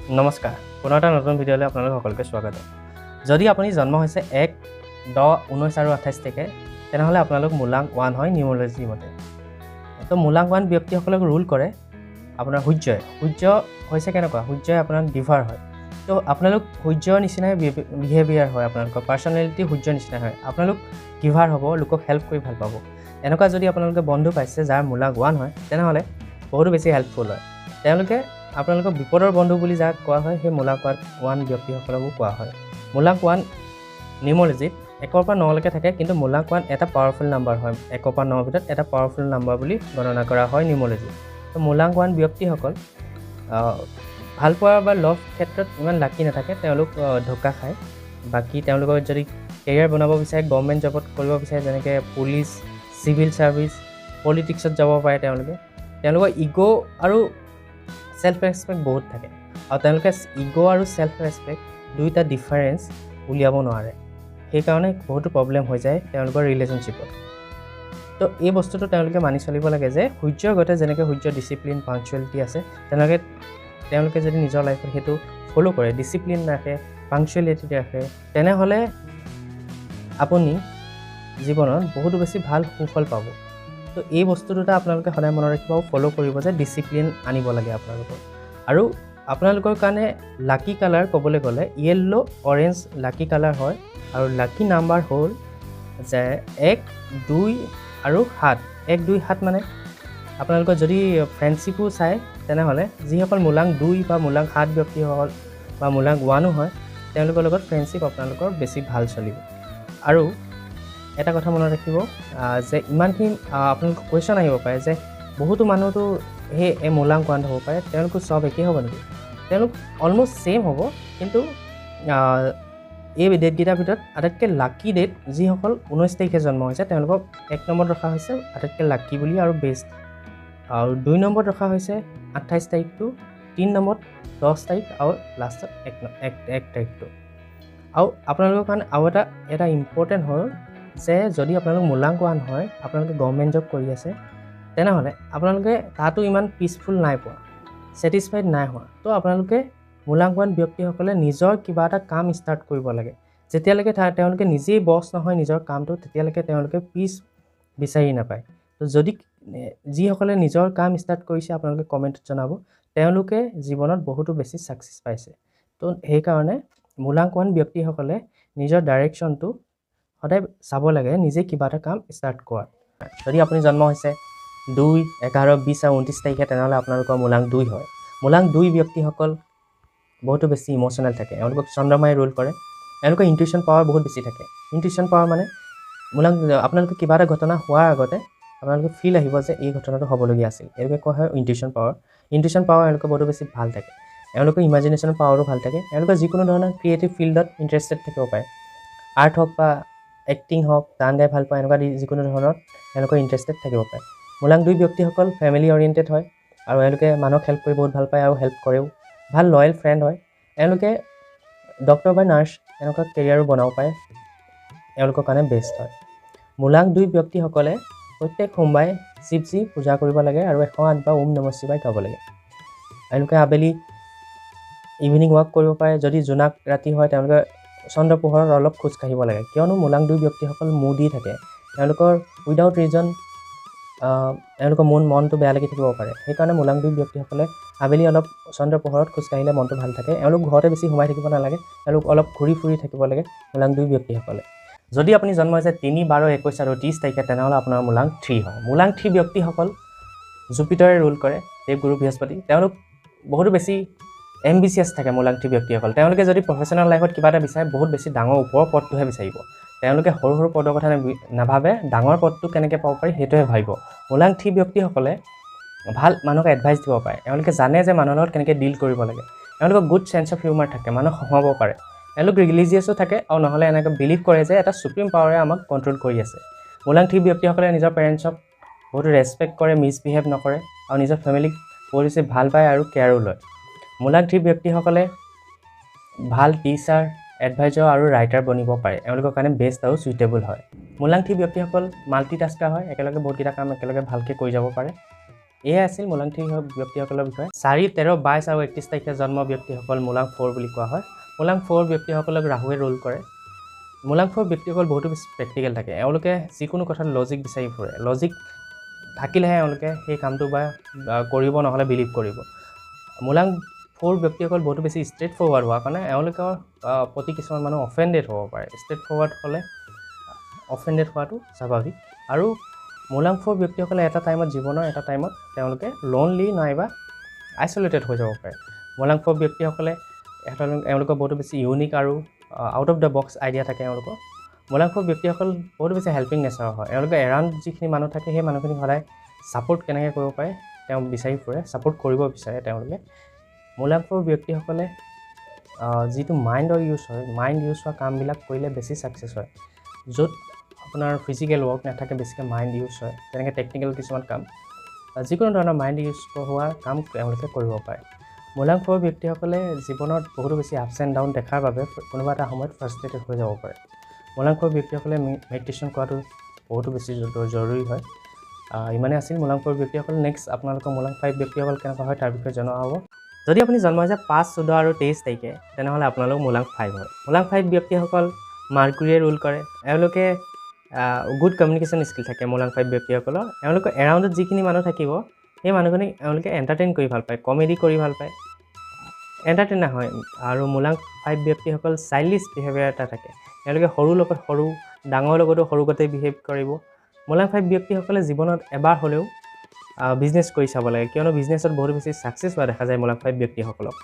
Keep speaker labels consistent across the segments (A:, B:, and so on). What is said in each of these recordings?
A: নমস্কাৰ পুনৰ এটা নতুন ভিডিঅ'লৈ আপোনালোক সকলোকে স্বাগতম যদি আপুনি জন্ম হৈছে 1, 10, 19 আৰু 28 তাৰিখে তেনেহ'লে আপোনালোক মুলাংক 1 হয় নিউমৰলজি মতে তো মুলাংক 1 ব্যক্তিসকলক ৰুল কৰে আপোনাৰ সূৰ্য হৈছে কেনেকুৱা সূৰ্যই আপোনাৰ ডিভাৰ হয় তো আপোনালোক সূৰ্যৰ নিচিনাই বিহেভিয়াৰ হয় আপোনালোকৰ পাৰ্চনেলিটি সূৰ্যৰ নিচিনা হয় আপোনালোক গিভাৰ হ'ব লোকক হেল্প কৰি ভাল পাব এনেকুৱা যদি আপোনালোকে বন্ধু পাইছে যাৰ মুলাংক 1 হয় তেনেহ'লে বহুত বেছি হেল্পফুল হয় তেওঁলোকে আপোনালোকক বিপদৰ বন্ধু বুলি যাক কোৱা হয় সেই মুলাংক 1 ব্যক্তিসকলকো কোৱা হয় মুলাংক 1 নিউমৰলজিত 1 পৰা 9 লৈকে থাকে কিন্তু মুলাংক 1 এটা পাৱাৰফুল নাম্বাৰ হয় 1 পৰা 9 ভিতৰত এটা পাৱাৰফুল নাম্বাৰ বুলি গণনা কৰা হয় নিউমৰলজি তো মুলাংক 1 ব্যক্তিসকল ভাল পোৱা বা লভ ক্ষেত্ৰত ইমান লাকি নাথাকে তেওঁলোক ধোকা খায় বাকি তেওঁলোকৰ যদি কেৰিয়াৰ বনাব বিচাৰে গভৰ্ণমেণ্ট জবত কৰিব বিচাৰে যেনেকৈ পুলিচ চিভিল ছাৰ্ভিচ পলিটিক্সত যাব পাৰে তেওঁলোকৰ ইগ' আৰু সেলফ ৰেসপেক্ট বহুত থাকে আৰু তেওঁলোকে ইগ' আৰু সেলফ ৰেসপেক্ট দুইটা ডিফাৰেন্স উলিয়াব নোৱাৰে সেইকাৰণে বহুতো প্ৰব্লেম হৈ যায় তেওঁলোকৰ ৰিলেশ্যনশ্বিপত তো এই বস্তুটো তেওঁলোকে মানি চলিব লাগে যে সূৰ্যৰ গতে যেনেকৈ সূৰ্যৰ ডিচিপ্লিন পাংচুৱেলিটি আছে তেওঁলোকে যদি নিজৰ লাইফত সেইটো ফ'ল' কৰে ডিচিপ্লিন ৰাখে পাংচুৱেলিটি ৰাখে তেনেহ'লে আপুনি জীৱনত বহুতো বেছি ভাল সুফল পাব তো এই বস্তু দুটা আপোনালোকে সদায় মনত ৰাখিব আৰু ফ'ল' কৰিব যে ডিচিপ্লিন আনিব লাগে আপোনালোকৰ আৰু আপোনালোকৰ কাৰণে লাকি কালাৰ ক'বলৈ গ'লে য়েল্লো অৰেঞ্জ লাকি কালাৰ হয় আৰু লাকি নাম্বাৰ হ'ল যে 1, 2 আৰু 7 1, 2, 7 মানে আপোনালোকৰ যদি ফ্ৰেণ্ডশ্বিপো চাই তেনেহ'লে যিসকল মুলাংক 2 বা মুলাংক 7 ব্যক্তিসকল বা মুলাংক 1ও হয় তেওঁলোকৰ লগত ফ্ৰেণ্ডশ্বিপ আপোনালোকৰ বেছি ভাল চলিব আৰু এটা কথা মনত ৰাখিব যে ইমানখিনি আপোনালোকৰ কুৱেশ্যন আহিব পাৰে যে বহুতো মানুহতো সেই মুলাংক 1 হ'ব পাৰে তেওঁলোকো চব একেই হ'ব নেকি তেওঁলোক অলমষ্ট ছেইম হ'ব কিন্তু এই ডেটকেইটাৰ ভিতৰত আটাইতকৈ লাকি ডেট যিসকল 19 তাৰিখে জন্ম হৈছে তেওঁলোকক 1 নম্বৰত ৰখা হৈছে আটাইতকৈ লাকি বুলি আৰু বেষ্ট আৰু 2 নম্বৰত ৰখা হৈছে 28 তাৰিখটো 3 নম্বৰত 10 তাৰিখ আৰু লাষ্টত 1 তাৰিখটো আৰু আপোনালোকৰ কাৰণে আৰু এটা ইম্পৰ্টেণ্ট হ'ল যে যদি আপোনালোক মুলাংক 1 হয় আপোনালোকে গভৰ্ণমেণ্ট জব কৰি আছে তেনেহ'লে আপোনালোকে তাতো ইমান পিচফুল নাই পোৱা ছেটিছফাইড নাই হোৱা তো আপোনালোকে মুলাংক 1 ব্যক্তিসকলে নিজৰ কিবা এটা কাম ষ্টাৰ্ট কৰিব লাগে যেতিয়ালৈকে তেওঁলোকে নিজেই বছ নহয় নিজৰ কামটো তেতিয়ালৈকে তেওঁলোকে পিচ বিচাৰি নাপায় তো যদি যিসকলে নিজৰ কাম ষ্টাৰ্ট কৰিছে আপোনালোকে কমেণ্টত জনাব তেওঁলোকে জীৱনত বহুতো বেছি ছাকচেছ পাইছে তো সেইকাৰণে মুলাংক 1 ব্যক্তিসকলে নিজৰ ডাইৰেকশ্যনটো সদায় চাব লাগে নিজে কিবা এটা কাম ষ্টাৰ্ট কৰাত যদি আপুনি জন্ম হৈছে 2, 11, 20 আৰু 29 তাৰিখে তেনেহ'লে আপোনালোকৰ মুলাংক 2 হয় মুলাংক 2 ব্যক্তিসকল বহুতো বেছি ইম'চনেল থাকে এওঁলোকক চন্দ্ৰমাই ৰুল কৰে এওঁলোকৰ ইনটিউশ্যন পাৱাৰ বহুত বেছি থাকে ইনটিউশ্যন পাৱাৰ মানে মুলাংক আপোনালোকে কিবা এটা ঘটনা হোৱাৰ আগতে আপোনালোকে ফিল আহিব যে এই ঘটনাটো হ'বলগীয়া আছিল এইটোকে কোৱা হয় ইনটিউশ্যন পাৱাৰ এওঁলোকৰ বহুত বেছি ভাল থাকে এওঁলোকৰ ইমাজিনেশ্যন পাৱাৰো ভাল থাকে এওঁলোকৰ যিকোনো ধৰণৰ ক্ৰিয়েটিভ ফিল্ডত ইণ্টাৰেষ্টেড থাকিব পাৰে আৰ্ট হওক বা এক্টিং হওক গান গাই ভাল পায় এনেকুৱা যিকোনো ধৰণত এওঁলোকৰ ইণ্টাৰেষ্টেড থাকিব পাৰে মুলাংক 2 ব্যক্তিসকল ফেমিলি অৰিয়েণ্টেড হয় আৰু এওঁলোকে মানুহক হেল্প কৰি বহুত ভাল পায় আৰু হেল্প কৰেও ভাল লয়েল ফ্ৰেণ্ড হয় এওঁলোকে ডক্টৰ বা নাৰ্ছ এনেকুৱা কেৰিয়াৰো বনাব পাৰে এওঁলোকৰ কাৰণে বেষ্ট হয় মুলাংক 2 ব্যক্তিসকলে প্ৰত্যেক সোমবাৰে শিৱজী পূজা কৰিব লাগে আৰু 108 বা ওম নমঃ শিৱায় গাব লাগে এওঁলোকে আবেলি ইভিনিং ৱাক কৰিব পাৰে যদি জোনাক ৰাতি হয় তেওঁলোকে চন্দ্ৰ পোহৰত অলপ খোজ কাঢ়িব লাগে কিয়নো মুলাংক 2 ব্যক্তিসকল মুডি থাকে তেওঁলোকৰ উইদাউট ৰিজন তেওঁলোকৰ মনটো বেয়া লাগি থাকিব পাৰে সেইকাৰণে মুলাংক 2 ব্যক্তিসকলে আবেলি অলপ চন্দ্ৰ পোহৰত খোজ কাঢ়িলে মনটো ভাল থাকে এওঁলোক ঘৰতে বেছি সোমাই থাকিব নালাগে এওঁলোক অলপ ঘূৰি ফুৰি থাকিব লাগে মুলাংক 2 ব্যক্তিসকলে যদি আপুনি জন্ম হৈছে 3, 12, 21 আৰু 30 তাৰিখে তেনেহ'লে আপোনাৰ মুলাংক 3 হয় মুলাংক 3 ব্যক্তিসকল জুপিটাৰে ৰুল কৰে দেৱগুৰু বৃহস্পতি তেওঁলোক বহুতো বেছি এম্বিচিয়াছ থাকে মুলাংক 3 ব্যক্তিসকল তেওঁলোকে যদি প্ৰফেশ্যনেল লাইফত কিবা এটা বিচাৰে বহুত বেছি ডাঙৰ ওপৰৰ পদটোহে বিচাৰিব তেওঁলোকে সৰু পদৰ কথা নাভাবে ডাঙৰ পদটো কেনেকৈ পাব পাৰি সেইটোহে ভাবিব মুলাংক 3 ব্যক্তিসকলে ভাল মানুহক এডভাইচ দিব পাৰে এওঁলোকে জানে যে মানুহৰ লগত কেনেকৈ ডিল কৰিব লাগে এওঁলোকৰ গুড চেন্স অফ হিউমাৰ থাকে মানুহ হহাব পাৰে এওঁলোক ৰিলিজিয়াছো থাকে আৰু নহ'লে এনেকৈ বিলিভ কৰে যে এটা সুপ্ৰিম পাৱাৰে আমাক কণ্ট্ৰল কৰি আছে মুলাংক 3 ব্যক্তিসকলে নিজৰ পেৰেণ্টছক বহুতো ৰেচপেক্ট কৰে মিছবিহেভ নকৰে আৰু নিজৰ ফেমিলিক বহুত বেছি ভাল পায় আৰু কেয়াৰো লয় মুলাংক 3 ব্যক্তিসকলে ভাল টিচাৰ এডভাইজাৰ আৰু ৰাইটাৰ বনিব পাৰে এওঁলোকৰ কাৰণে বেষ্ট আৰু সুইটেবল হয় মুলাংক 3 ব্যক্তিসকল মাল্টিটাস্কাৰ হয় একেলগে বহুতকেইটা কাম একেলগে ভালকৈ কৰি যাব পাৰে এয়া আছিল মূলাং 3 ব্যক্তিসকলৰ বিষয়ে 4, 13, 22 আৰু 31 তাৰিখে জন্ম ব্যক্তিসকল মূলাং 4 বুলি কোৱা হয় মূলাং 4 ব্যক্তিসকলক ৰাহুৱে ৰুল কৰে মূলাং 4 ব্যক্তিসকল বহুতো বেছি প্ৰেক্টিকেল থাকে এওঁলোকে যিকোনো কথাত লজিক বিচাৰি ফুৰে লজিক থাকিলেহে এওঁলোকে সেই কামটো বা কৰিব নহ'লে বিলিভ কৰিব মূলাং 4 ব্যক্তিসকল বহুতো বেছি ষ্ট্ৰেইট ফৰৱাৰ্ড হোৱাৰ কাৰণে এওঁলোকৰ প্ৰতি কিছুমান মানুহ অফেণ্ডেড হ'ব পাৰে ষ্ট্ৰেইট ফৰৱাৰ্ড হ'লে অফেণ্ডেড হোৱাটো স্বাভাৱিক আৰু মূলাং 4 ব্যক্তিসকলে এটা টাইমত জীৱনৰ এটা টাইমত তেওঁলোকে লোনলি নাইবা আইচলেটেড হৈ যাব পাৰে মূলাং 4 ব্যক্তিসকলে এওঁলোকৰ বহুতো বেছি ইউনিক আৰু out of the box idea থাকে এওঁলোকৰ মূলাং 4 ব্যক্তিসকল বহুতো বেছি হেল্পিং নেচাৰৰ হয় এওঁলোকে এৰাউণ্ড যিখিনি মানুহ থাকে সেই মানুহখিনিক সদায় ছাপোৰ্ট কেনেকৈ কৰিব পাৰে তেওঁ বিচাৰি ফুৰে ছাপোৰ্ট কৰিব বিচাৰে তেওঁলোকে মূলাং 4 ব্যক্তিসকলে যিটো মাইণ্ডৰ ইউজ হয় মাইণ্ড ইউজ হোৱা কামবিলাক কৰিলে বেছি ছাকচেছ হয় য'ত আপোনাৰ ফিজিকেল ৱৰ্ক নাথাকে বেছিকৈ মাইণ্ড ইউজ হয় তেনেকৈ টেকনিকেল কিছুমান কাম যিকোনো ধৰণৰ মাইণ্ড ইউজ হোৱা কাম তেওঁলোকে কৰিব পাৰে মূলাং 4 ব্যক্তিসকলে জীৱনত বহুতো বেছি আপছ এণ্ড ডাউন দেখাৰ বাবে কোনোবা এটা সময়ত ফ্ৰাষ্ট্ৰেটেড হৈ যাব পাৰে মূলাং 4 ব্যক্তিসকলে মেডিটেশ্যন কৰাটো বহুতো বেছি জৰুৰী হয় ইমানেই আছিল মূলাং 4 ব্যক্তিসকল নেক্সট আপোনালোকৰ মূলাং 5 ব্যক্তিসকল কেনেকুৱা হয় তাৰ বিষয়ে জনোৱা হ'ব যদি আপুনি জন্ম হৈছে 5, 14 আৰু 23 তাৰিখে তেনেহ'লে আপোনালোক মূলাং 5 হয় মূলাং 5 ব্যক্তিসকল মাৰ্কুৰীয়ে ৰুল কৰে এওঁলোকে গুড কমিউনিকেশ্যন স্কিল থাকে মূলাং 5 ব্যক্তিসকলৰ এওঁলোকৰ এৰাউণ্ডত যিখিনি মানুহ থাকিব সেই মানুহখিনিক এওঁলোকে এণ্টাৰটেইন কৰি ভাল পায় কমেডি কৰি ভাল পায় এণ্টাৰটেইনাৰ হয় আৰু মূলাং 5 ব্যক্তিসকল চাইল্ডিছ বিহেভিয়াৰ এটা থাকে এওঁলোকে সৰুৰ লগত সৰু ডাঙৰ লগতো সৰুগতে বিহেভ কৰিব মূলাং 5 ব্যক্তিসকলে জীৱনত এবাৰ হ'লেও বিজনেছ কৰি চাব লাগে কিয়নো বিজনেছত বহুত বেছি ছাকচেছ হোৱা দেখা যায় মূলাং 5 ব্যক্তিসকলক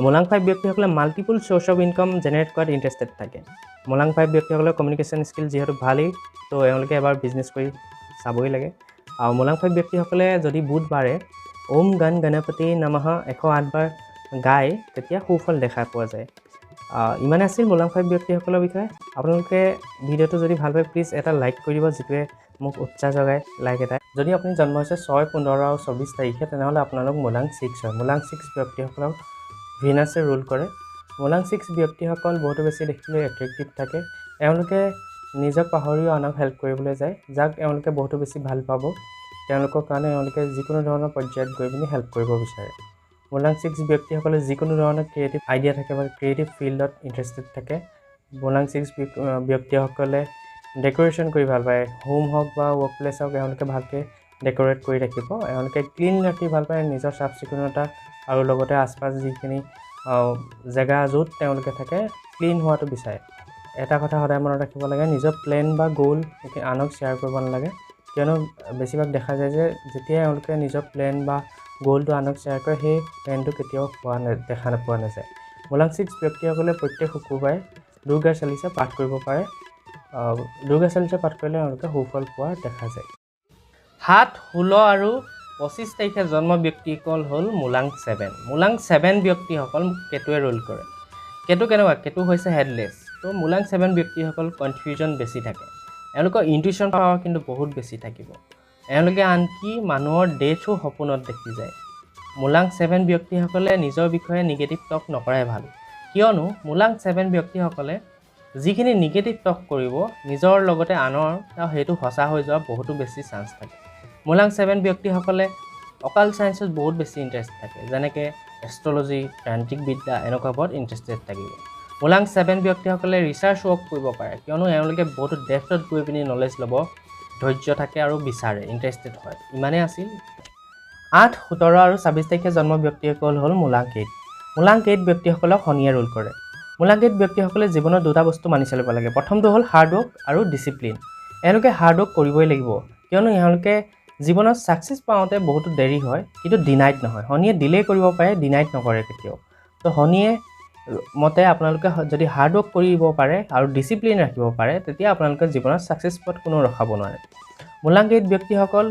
A: মূলাং 5 ব্যক্তিসকলে multiple source of income generate কৰাত ইণ্টাৰেষ্টেড থাকে মূলাং 5 ব্যক্তিসকলৰ কমিউনিকেশ্যন স্কিল যিহেতু ভালেই তো এওঁলোকে এবাৰ বিজনেছ কৰি চাবই লাগে আৰু মূলাং 5 ব্যক্তিসকলে যদি বুধবাৰে ওম গণ গণপতি নমঃ 108 বাৰ গায় তেতিয়া সুফল দেখা পোৱা যায় ইমানে আছিল মূলাং 5 ব্যক্তিসকলৰ বিষয়ে আপোনালোকে ভিডিঅ'টো যদি ভাল পায় প্লিজ এটা লাইক কৰি দিব যিটোৱে মোক উৎসাহ যোগায় লাইক এটা যদি আপুনি জন্ম হৈছে 6, 15 আৰু 24 তাৰিখে তেনেহ'লে আপোনালোক মূলাং 6 হয় মূলাং 6 ব্যক্তিসকলক ভিনাছে ৰুল কৰে মূলাং 6 ব্যক্তিসকল বহুতো বেছি দেখিবলৈ এট্ৰেক্টিভ থাকে এওঁলোকে নিজক পাহৰিও আনক হেল্প কৰিবলৈ যায় যাক এওঁলোকে বহুতো বেছি ভাল পাব তেওঁলোকৰ কাৰণে এওঁলোকে যিকোনো ধৰণৰ পৰ্যায়ত গৈ পিনি হেল্প কৰিব বিচাৰে মূলাং 6 ব্যক্তিসকলে যিকোনো ধৰণৰ ক্ৰিয়েটিভ আইডিয়া থাকে বা ক্ৰিয়েটিভ ফিল্ডত ইণ্টাৰেষ্টেড থাকে মূলাং 6 ব্যক্তিসকলে ডেক'ৰেশ্যন কৰি ভাল পায় হোম হওক বা ৱৰ্ক প্লেচ হওক এওঁলোকে ভালকৈ ডেক'ৰেট কৰি ৰাখিব এওঁলোকে ক্লিন ৰাখি ভাল পায় নিজৰ চাফ চিকুণতা আৰু লগতে আশপাশ যিখিনি জেগা য'ত তেওঁলোকে থাকে ক্লিন হোৱাটো বিচাৰে এটা কথা সদায় মনত ৰাখিব লাগে নিজৰ প্লেন বা গ'ল আনক শ্বেয়াৰ কৰিব নালাগে কিয়নো বেছিভাগ দেখা যায় যে যেতিয়া এওঁলোকে নিজৰ প্লেন বা গ'লটো আনক শ্বেয়াৰ কৰে সেই প্লেনটো কেতিয়াও দেখা পোৱা নাযায় মূলাং 6 ব্যক্তিসকলে প্ৰত্যেক শুকুৰবাৰে দুৰ্গা চালিচা পাঠ কৰিব পাৰে দুৰ্গা চালিচা পাঠ কৰিলে এওঁলোকে সুফল পোৱা দেখা যায় 7, 16 আৰু 25 তাৰিখে জন্ম ব্যক্তিসকল হ'ল মূলাং 7 মূলাং 7 ব্যক্তিসকল কেতুৱে ৰুল কৰে কেতু কেনেকুৱা কেতু হৈছে হেডলেছ তো মূলাং 7 ব্যক্তিসকল কনফিউজন বেছি থাকে এওঁলোকৰ ইনটিউশ্যন পাৱাৰ কিন্তু বহুত বেছি থাকিব এওঁলোকে আনকি মানুহৰ ডেথো সপোনত দেখি যায় মূলাং 7 ব্যক্তিসকলে নিজৰ বিষয়ে নিগেটিভ টক নকৰাই ভাল কিয়নো মূলাং 7 ব্যক্তিসকলে যিখিনি নিগেটিভ টক কৰিব নিজৰ লগতে আনৰ সেইটো সঁচা হৈ যোৱা বহুতো বেছি চান্স থাকে মূলাং 7 ব্যক্তিসকলে অকাল চায়েন্সত বহুত বেছি ইণ্টাৰেষ্ট থাকে যেনেকৈ এষ্ট্ৰলজি তান্ত্ৰিক বিদ্যা এনেকুৱাবোৰত ইণ্টাৰেষ্টেড থাকিব মূলাং 7 ব্যক্তিসকলে ৰিচাৰ্চ ৱৰ্ক কৰিব পাৰে কিয়নো এওঁলোকে বহুতো ডেপ্থত গৈ পিনি নলেজ ল'ব ধৈৰ্য থাকে আৰু বিচাৰে ইণ্টাৰেষ্টেড হয় ইমানেই আছিল 8, 17 আৰু 26 তাৰিখে জন্ম ব্যক্তিসকল হ'ল মূলাং 8 মূলাং 8 ব্যক্তিসকলক শনিয়ে ৰুল কৰে মূলাং 8 ব্যক্তিসকলে জীৱনত দুটা বস্তু মানি চলিব লাগে প্ৰথমটো হ'ল হাৰ্ড ৱৰ্ক আৰু ডিচিপ্লিন এওঁলোকে হাৰ্ড ৱৰ্ক কৰিবই লাগিব কিয়নো এওঁলোকে জীৱনত ছাকচেছ পাওঁতে বহুতো দেৰি হয় কিন্তু ডিনাইড নহয় শনিয়ে ডিলে কৰিব পাৰে ডিনাইড নকৰে কেতিয়াও তো শনিয়ে মতে আপোনালোকে যদি হাৰ্ড ৱৰ্ক কৰিব পাৰে আৰু ডিচিপ্লিন ৰাখিব পাৰে তেতিয়া আপোনালোকে জীৱনত ছাকচেছ পোৱাত কোনো ৰখাব নোৱাৰে মূলাং 8 ব্যক্তিসকল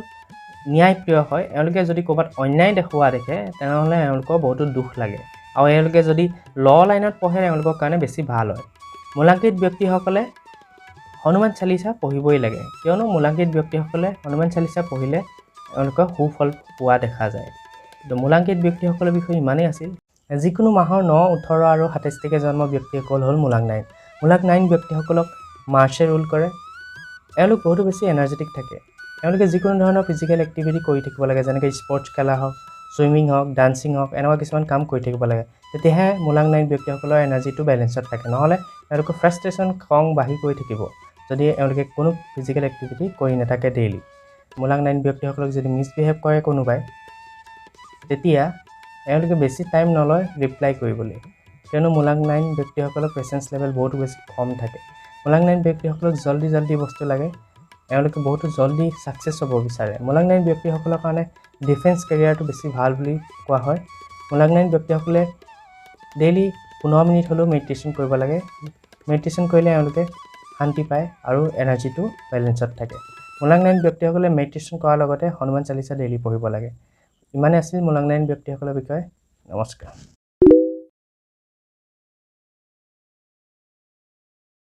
A: ন্যায়প্ৰিয় হয় এওঁলোকে যদি ক'ৰবাত অন্যায় দেখুওৱা দেখে তেনেহ'লে এওঁলোকৰ বহুতো দুখ লাগে আৰু এওঁলোকে যদি লাইনত পঢ়ে এওঁলোকৰ কাৰণে বেছি ভাল হয় মূলাং 8 ব্যক্তিসকলে হনুমান চালিচা পঢ়িবই লাগে কিয়নো মূলাং 8 ব্যক্তিসকলে হনুমান চালিচা পঢ়িলে এওঁলোকৰ সুফল পোৱা দেখা যায় তো মূলাং 8 ব্যক্তিসকলৰ বিষয়ে ইমানেই আছিল যিকোনো মাহৰ 9, 18 আৰু 27 তাৰিখে জন্ম ব্যক্তিসকল হ'ল মূলাং 9 মূলাং 9 ব্যক্তিসকলক মাৰ্চে ৰুল কৰে এওঁলোক বহুতো বেছি এনাৰ্জেটিক থাকে এওঁলোকে যিকোনো ধৰণৰ ফিজিকেল এক্টিভিটি কৰি থাকিব লাগে, যেনেকৈ স্পৰ্টছ খেলা হওক, ছুইমিং হওক, ডান্সিং হওক, এনেকুৱা কিছুমান কাম কৰি থাকিব লাগে। তেতিয়াহে মূলাং 9 ব্যক্তিসকলৰ এনাৰ্জিটো বেলেঞ্চত থাকে, নহ'লে এওঁলোকৰ ফ্ৰাষ্ট্ৰেশ্যন খং বাঢ়ি গৈ থাকিব যদি এওঁলোকে কোনো ফিজিকেল এক্টিভিটি কৰি নাথাকে ডেইলি। মূলাং 9 ব্যক্তিসকলক যদি মিছবিহেভ কৰে কোনোবাই, তেতিয়া এওঁলোকে বেছি টাইম নলয় ৰিপ্লাই কৰিবলৈ, কিয়নো মূলাং 9 ব্যক্তিসকলৰ পেচেঞ্চ লেভেল বহুত বেছি কম থাকে। মূলাং 9 ব্যক্তিসকলক জল্দি বস্তু লাগে, এওঁলোকে বহুতো জল্দি ছাকচেছ হ'ব বিচাৰে। মূলাং 9 ব্যক্তিসকলৰ কাৰণে ডিফেন্স কেৰিয়াৰটো বেছি ভাল বুলি কোৱা হয়। মূলাং 9 ব্যক্তিসকলে ডেইলি 15 মিনিট হ'লেও মেডিটেশ্যন কৰিব লাগে। মেডিটেশ্যন কৰিলে এওঁলোকে শান্তি পায় আৰু এনাৰ্জিটো বেলেঞ্চত থাকে। মূলাং 9 ব্যক্তিসকলে মেডিটেশ্যন কৰাৰ লগতে হনুমান চালিচা ডেইলি পঢ়িব লাগে। ইমানে আছিল মূলাং 9 ব্যক্তিসকলৰ বিষয়ে। নমস্কাৰ।